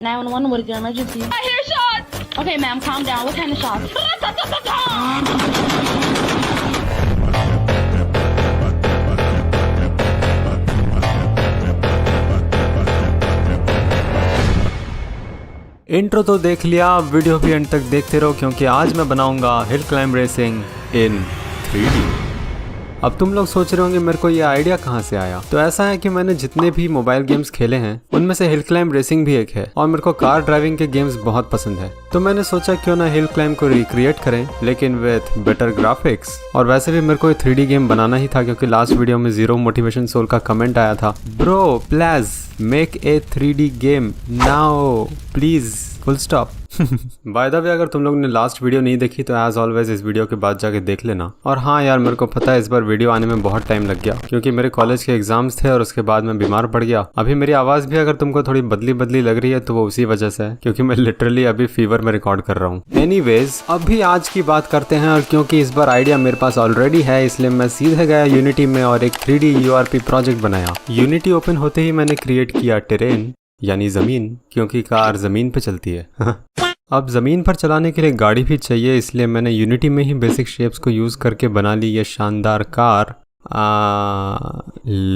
911, what is your emergency? I hear shots! Okay, ma'am, calm down. What kind of shots? Intro तो देख लिया, video भी and तक देखते रहो क्योंकि आज मैं बनाऊंगा हिल क्लाइंब रेसिंग इन 3D। अब तुम लोग सोच रहे होंगे मेरे को ये आइडिया कहाँ से आया। तो ऐसा है कि मैंने जितने भी मोबाइल गेम्स खेले हैं उनमें से हिल क्लाइंब रेसिंग भी एक है और मेरे को कार ड्राइविंग के गेम्स बहुत पसंद है। तो मैंने सोचा क्यों ना हिल क्लाइंब को रिक्रिएट करें लेकिन विथ बेटर ग्राफिक्स। और वैसे भी मेरे को 3D गेम बनाना ही था क्योंकि लास्ट वीडियो में जीरो मोटिवेशन सोल का कमेंट आया था, bro please make a 3D game now please full stop. By the way अगर तुम लोग ने लास्ट वीडियो नहीं देखी तो एज ऑलवेज इस वीडियो के बाद जाके देख लेना। और हाँ यार, मेरे को पता है इस बार वीडियो आने में बहुत टाइम लग गया क्योंकि मेरे कॉलेज के एग्जाम्स थे और उसके बाद मैं बीमार पड़ गया। अभी मेरी आवाज भी अगर तुमको थोड़ी बदली बदली लग रही है तो वो उसी वजह से है क्योंकि मैं लिटरली अभी फीवर में रिकॉर्ड कर रहा हूँ। एनीवेज अभी आज की बात करते हैं और क्योंकि इस बार आइडिया मेरे पास ऑलरेडी है इसलिए मैं सीधे गया यूनिटी में और एक 3D URP प्रोजेक्ट बनाया। यूनिटी ओपन होते ही मैंने क्रिएट किया टेरेन यानी जमीन, क्योंकि कार जमीन पे चलती है। अब ज़मीन पर चलाने के लिए गाड़ी भी चाहिए इसलिए मैंने यूनिटी में ही बेसिक शेप्स को यूज़ करके बना ली ये शानदार कार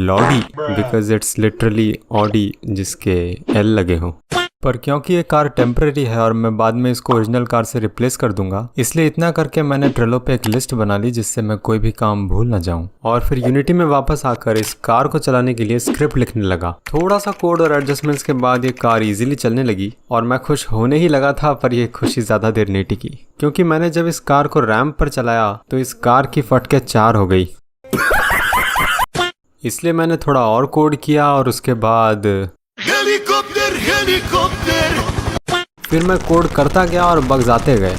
लॉडी, बिकॉज इट्स लिटरली ऑडी जिसके एल लगे हों। पर क्योंकि ये कार टेम्परेरी है और मैं बाद में इसको ओरिजिनल कार से रिप्लेस कर दूंगा इसलिए इतना करके मैंने ट्रेलो पे एक लिस्ट बना ली जिससे मैं कोई भी काम भूल ना जाऊं। और फिर यूनिटी में वापस आकर इस कार को चलाने के लिए स्क्रिप्ट लिखने लगा। थोड़ा सा कोड और एडजस्टमेंट्स के बाद ये कार इजीली चलने लगी और मैं खुश होने ही लगा था। पर ये खुशी ज्यादा देर नहीं टिकी क्योंकि मैंने जब इस कार को रैंप पर चलाया तो इस कार की फटके 4 हो गई। इसलिए मैंने थोड़ा और कोड किया और उसके बाद फिर मैं कोड करता गया और बग्स आते गए।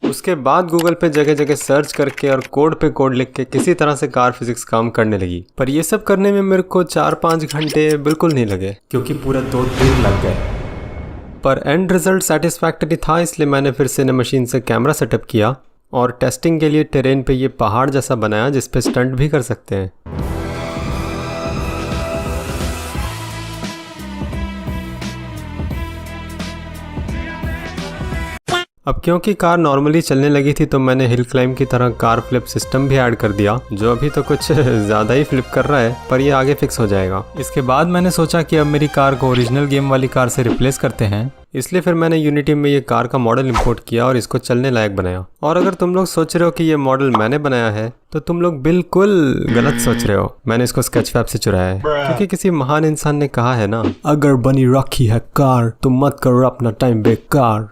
उसके बाद गूगल पे जगह जगह सर्च करके और कोड पे कोड लिख के किसी तरह से कार फिजिक्स काम करने लगी। पर ये सब करने में मेरे को 4-5 घंटे बिल्कुल नहीं लगे क्योंकि पूरा 2 दिन लग गए। पर एंड रिजल्ट सेटिस्फैक्टरी था इसलिए मैंने फिर से मशीन से कैमरा सेटअप किया और टेस्टिंग के लिए टेरेन पे ये पहाड़ जैसा बनाया जिस पे स्टंट भी कर सकते हैं। अब क्योंकि कार नॉर्मली चलने लगी थी तो मैंने हिल क्लाइंब की तरह कार फ्लिप सिस्टम भी ऐड कर दिया जो अभी तो कुछ ज़्यादा ही फ्लिप कर रहा है पर ये आगे फिक्स हो जाएगा। इसके बाद मैंने सोचा कि अब मेरी कार को ओरिजिनल गेम वाली कार से रिप्लेस करते हैं इसलिए फिर मैंने यूनिटी में ये कार का मॉडल इंपोर्ट किया और इसको चलने लायक बनाया। और अगर तुम लोग सोच रहे हो कि ये मॉडल मैंने बनाया है तो तुम लोग बिल्कुल गलत सोच रहे हो। मैंने इसको स्केचफैब से चुराया है क्योंकि किसी महान इंसान ने कहा है ना, अगर बनी रखी है कार तो मत करो अपना टाइम बेकार।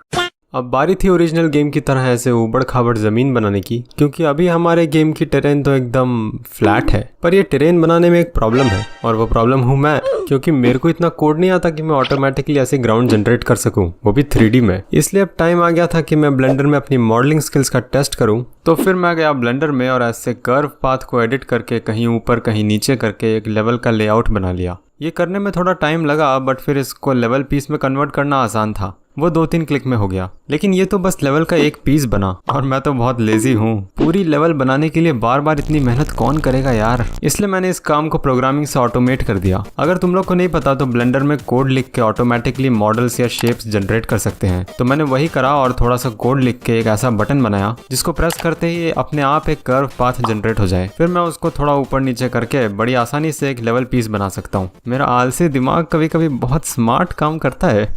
अब बारी थी ओरिजिनल गेम की तरह ऐसे ऊबड़ खाबड़ ज़मीन बनाने की क्योंकि अभी हमारे गेम की टेरेन तो एकदम फ्लैट है। पर ये टेरेन बनाने में एक प्रॉब्लम है और वो प्रॉब्लम हूँ मैं, क्योंकि मेरे को इतना कोड नहीं आता कि मैं ऑटोमेटिकली ऐसे ग्राउंड जनरेट कर सकूं, वो भी 3D में। इसलिए अब टाइम आ गया था कि मैं ब्लेंडर में अपनी मॉडलिंग स्किल्स का टेस्ट करूं। तो फिर मैं गया ब्लेंडर में और ऐसे कर्व पाथ को एडिट करके कहीं ऊपर कहीं नीचे करके एक लेवल का लेआउट बना लिया। ये करने में थोड़ा टाइम लगा बट फिर इसको लेवल पीस में कन्वर्ट करना आसान था, वो 2-3 क्लिक में हो गया। लेकिन ये तो बस लेवल का एक पीस बना और मैं तो बहुत लेजी हूँ। पूरी लेवल बनाने के लिए बार बार इतनी मेहनत कौन करेगा यार। इसलिए मैंने इस काम को प्रोग्रामिंग से ऑटोमेट कर दिया। अगर तुम लोग को नहीं पता तो ब्लेंडर में कोड लिख के ऑटोमेटिकली मॉडल्स या शेप्स जनरेट कर सकते हैं। तो मैंने वही करा और थोड़ा सा कोड लिख के एक ऐसा बटन बनाया जिसको प्रेस करते ही अपने आप एक कर्व पाथ जनरेट हो जाए। फिर मैं उसको थोड़ा ऊपर नीचे करके बड़ी आसानी से एक लेवल पीस बना सकता हूँ। मेरा आलसी दिमाग कभी कभी बहुत स्मार्ट काम करता है।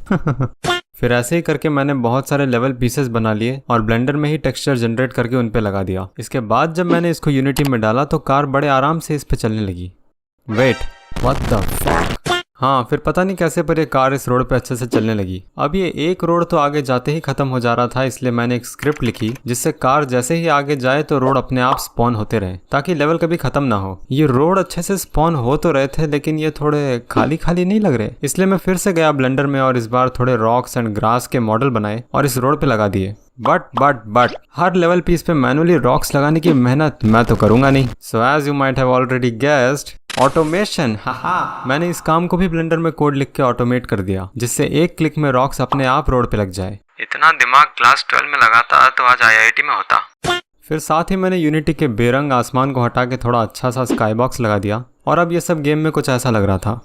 फिर ऐसे ही करके मैंने बहुत सारे लेवल पीसेस बना लिए और ब्लेंडर में ही टेक्सचर जनरेट करके उन पे लगा दिया। इसके बाद जब मैंने इसको यूनिटी में डाला तो कार बड़े आराम से इस पे चलने लगी। Wait, what the fuck. हाँ, फिर पता नहीं कैसे पर ये कार इस रोड पे अच्छे से चलने लगी। अब ये एक रोड तो आगे जाते ही खत्म हो जा रहा था इसलिए मैंने एक स्क्रिप्ट लिखी जिससे कार जैसे ही आगे जाए तो रोड अपने आप स्पॉन होते रहे ताकि लेवल कभी खत्म ना हो। ये रोड अच्छे से स्पॉन हो तो रहे थे लेकिन ये थोड़े खाली खाली नहीं लग रहे, इसलिए मैं फिर से गया ब्लेंडर में और इस बार थोड़े रॉक्स एंड ग्रास के मॉडल बनाए और इस रोड पे लगा दिए। बट हर लेवल पीस पे मैनुअली रॉक्स लगाने की मेहनत मैं तो करूंगा नहीं। So as you might have already guessed, automation. हाहा, मैंने इस काम को भी ब्लेंडर में कोड लिख के ऑटोमेट कर दिया जिससे एक क्लिक में रॉक्स अपने आप रोड पे लग जाए। इतना दिमाग क्लास 12 में लगाता तो आज IIT में होता। फिर साथ ही मैंने यूनिटी के बेरंग आसमान को हटा के थोड़ा अच्छा सा स्काई बॉक्स लगा दिया और अब ये सब गेम में कुछ ऐसा लग रहा था।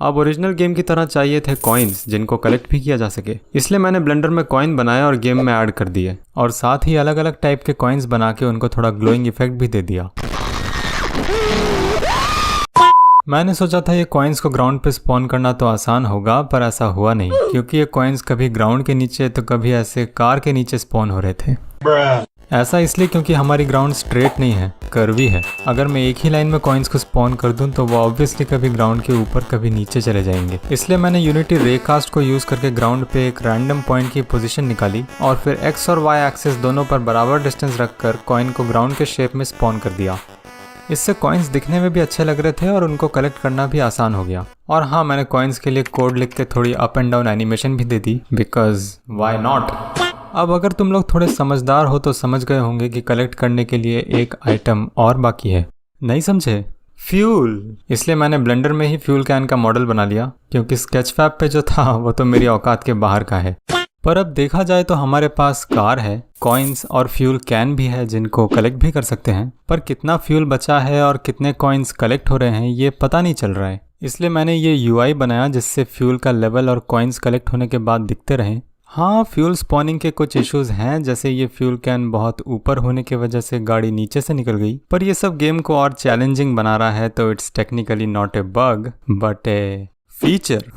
अब ओरिजिनल गेम की तरह चाहिए थे कॉइन्स जिनको कलेक्ट भी किया जा सके, इसलिए मैंने ब्लेंडर में कॉइन बनाया और गेम में ऐड कर दिए और साथ ही अलग अलग टाइप के कॉइन्स बना के उनको थोड़ा ग्लोइंग इफेक्ट भी दे दिया। मैंने सोचा था ये कॉइन्स को ग्राउंड पे स्पॉन करना तो आसान होगा, पर ऐसा हुआ नहीं क्योंकि ये कॉइन्स कभी ग्राउंड के नीचे तो कभी ऐसे कार के नीचे स्पॉन हो रहे थे। ऐसा इसलिए क्योंकि हमारी ग्राउंड स्ट्रेट नहीं है, कर्वी है। अगर मैं एक ही लाइन में कॉइन्स को स्पॉन कर दूं तो वो ऑब्वियसली कभी ग्राउंड के ऊपर कभी नीचे चले जाएंगे। इसलिए मैंने यूनिटी रेकास्ट को यूज करके ग्राउंड पे एक रैंडम पॉइंट की पोजीशन निकाली और फिर एक्स और वाई एक्सिस दोनों पर बराबर डिस्टेंस रखकर कॉइन को ग्राउंड के शेप में स्पॉन कर दिया। इससे कॉइन्स दिखने में भी अच्छे लग रहे थे और उनको कलेक्ट करना भी आसान हो गया। और हाँ, मैंने कॉइन्स के लिए कोड लिख के थोड़ी अप एंड डाउन एनिमेशन भी दे दी, बिकॉज व्हाई नॉट। अब अगर तुम लोग थोड़े समझदार हो तो समझ गए होंगे कि कलेक्ट करने के लिए एक आइटम और बाकी है। नहीं समझे? फ्यूल। इसलिए मैंने ब्लेंडर में ही फ्यूल कैन का मॉडल बना लिया क्योंकि स्केचफैब पे जो था वो तो मेरी औकात के बाहर का है। पर अब देखा जाए तो हमारे पास कार है, कॉइन्स और फ्यूल कैन भी है जिनको कलेक्ट भी कर सकते हैं, पर कितना फ्यूल बचा है और कितने कॉइन्स कलेक्ट हो रहे हैं ये पता नहीं चल रहा है। इसलिए मैंने ये यूआई बनाया जिससे फ्यूल का लेवल और कॉइन्स कलेक्ट होने के बाद दिखते रहें। हाँ, फ्यूल स्पॉनिंग के कुछ इश्यूज हैं, जैसे ये फ्यूल कैन बहुत ऊपर होने की वजह से गाड़ी नीचे से निकल गई, पर ये सब गेम को और चैलेंजिंग बना रहा है, तो it's technically not a bug but A feature.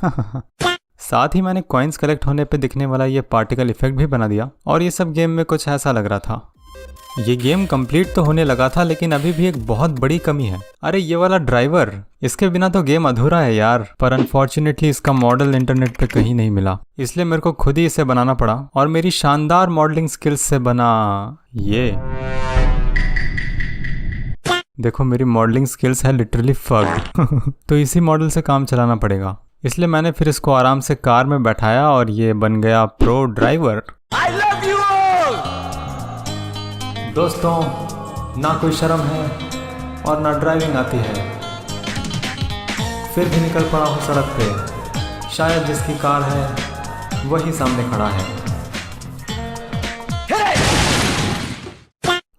साथ ही मैंने कॉइन्स कलेक्ट होने पे दिखने वाला ये पार्टिकल इफेक्ट भी बना दिया और ये सब गेम में कुछ ऐसा लग रहा था। ये गेम कंप्लीट तो होने लगा था, लेकिन अभी भी एक बहुत बड़ी कमी है। अरे ये वाला ड्राइवर, इसके बिना तो गेम अधूरा है यार। पर अनफॉर्चुनेटली इसका मॉडल इंटरनेट पे कहीं नहीं मिला, इसलिए मेरे को खुद ही इसे बनाना पड़ा और मेरी शानदार मॉडलिंग स्किल्स से बना ये। देखो मेरी मॉडलिंग स्किल्स है लिटरली फक। तो इसी मॉडल से काम चलाना पड़ेगा, इसलिए मैंने फिर इसको आराम से कार में बैठाया और ये बन गया pro driver. I love you all! दोस्तों, ना कोई शर्म है और ना ड्राइविंग आती है, फिर भी निकल पड़ा हूँ सड़क पे। शायद जिसकी कार है वही सामने खड़ा है।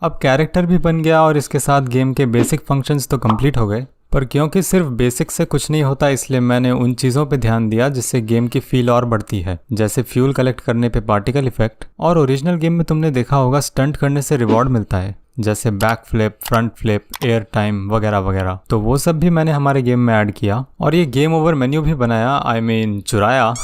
अब कैरेक्टर भी बन गया और इसके साथ गेम के बेसिक फंक्शंस तो कंप्लीट हो गए, पर क्योंकि सिर्फ बेसिक से कुछ नहीं होता इसलिए मैंने उन चीज़ों पे ध्यान दिया जिससे गेम की फील और बढ़ती है, जैसे फ्यूल कलेक्ट करने पे पार्टिकल इफेक्ट, और ओरिजिनल गेम में तुमने देखा होगा स्टंट करने से रिवॉर्ड मिलता है, जैसे back flip, front flip, air time वगैरह वगैरह। तो वो सब भी मैंने हमारे गेम में ऐड किया और ये गेम ओवर मेन्यू भी बनाया, आई मीन चुराया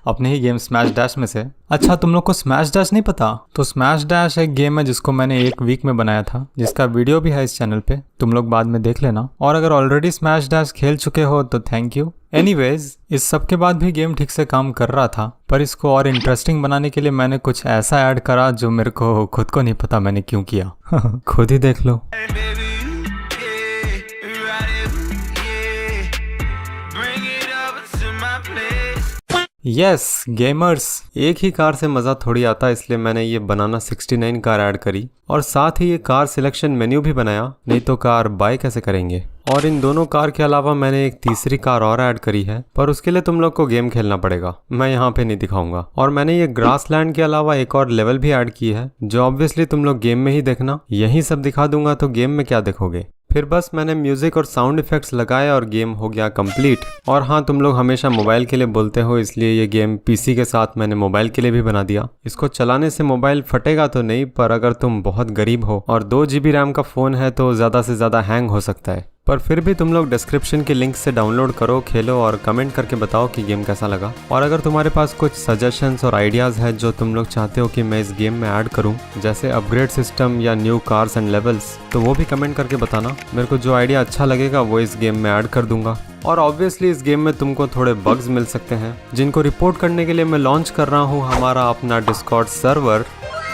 अपने ही गेम स्मैश डैश में से। अच्छा, तुम लोग को स्मैश डैश नहीं पता? तो स्मैश डैश एक गेम है जिसको मैंने एक वीक में बनाया था, जिसका वीडियो भी है इस चैनल पे, तुम लोग बाद में देख लेना। और अगर ऑलरेडी स्मैश डैश खेल चुके हो तो थैंक यू। एनीवेज, इस सब के बाद भी गेम ठीक से काम कर रहा था, पर इसको और इंटरेस्टिंग बनाने के लिए मैंने कुछ ऐसा ऐड करा जो मेरे को खुद को नहीं पता मैंने क्यों किया। खुद ही देख लो। यस गेमर्स, एक ही कार से मज़ा थोड़ी आता, इसलिए मैंने ये बनाना 69 कार ऐड करी और साथ ही ये कार सिलेक्शन मेन्यू भी बनाया, नहीं तो कार बाय कैसे करेंगे। और इन दोनों कार के अलावा मैंने एक तीसरी कार और ऐड करी है, पर उसके लिए तुम लोग को गेम खेलना पड़ेगा, मैं यहाँ पे नहीं दिखाऊंगा। और मैंने ये ग्रासलैंड के अलावा एक और लेवल भी ऐड की है, जो ऑब्वियसली तुम लोग गेम में ही देखना, यही सब दिखा दूंगा तो गेम में क्या देखोगे। फिर बस मैंने म्यूजिक और साउंड इफेक्ट्स लगाए और गेम हो गया कंप्लीट। और हाँ, तुम लोग हमेशा मोबाइल के लिए बोलते हो, इसलिए ये गेम पीसी के साथ मैंने मोबाइल के लिए भी बना दिया। इसको चलाने से मोबाइल फटेगा तो नहीं, पर अगर तुम बहुत गरीब हो और 2 GB रैम का फ़ोन है तो ज़्यादा से ज़्यादा हैंग हो सकता है। पर फिर भी तुम लोग डिस्क्रिप्शन के लिंक से डाउनलोड करो, खेलो और कमेंट करके बताओ कि गेम कैसा लगा। और अगर तुम्हारे पास कुछ सजेशंस और आइडियाज़ है जो तुम लोग चाहते हो कि मैं इस गेम में ऐड करूं, जैसे अपग्रेड सिस्टम या न्यू कार्स एंड लेवल्स, तो वो भी कमेंट करके बताना। मेरे को जो आइडिया अच्छा लगेगा वो इस गेम में ऐड कर दूंगा। और ऑब्वियसली इस गेम में तुमको थोड़े बग्स मिल सकते हैं, जिनको रिपोर्ट करने के लिए मैं लॉन्च कर रहा हूँ हमारा अपना डिस्कॉर्ड सर्वर।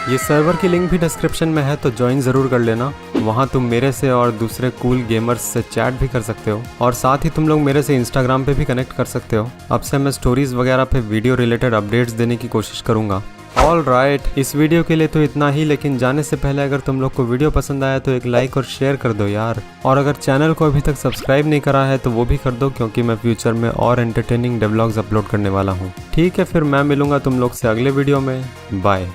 ये सर्वर की लिंक भी डिस्क्रिप्शन में है, तो ज्वाइन ज़रूर कर लेना। वहाँ तुम मेरे से और दूसरे कूल गेमर्स से चैट भी कर सकते हो, और साथ ही तुम लोग मेरे से इंस्टाग्राम पे भी कनेक्ट कर सकते हो। अब से मैं स्टोरीज़ वगैरह पे वीडियो रिलेटेड अपडेट्स देने की कोशिश करूँगा। ऑल राइट, इस वीडियो के लिए तो इतना ही, लेकिन जाने से पहले अगर तुम लोग को वीडियो पसंद आया तो एक लाइक और शेयर कर दो यार। और अगर चैनल को अभी तक सब्सक्राइब नहीं करा है तो वो भी कर दो, क्योंकि मैं फ्यूचर में और एंटरटेनिंग व्लॉग्स अपलोड करने वाला हूँ। ठीक है, फिर मैं मिलूंगा तुम लोग से अगले वीडियो में। बाय।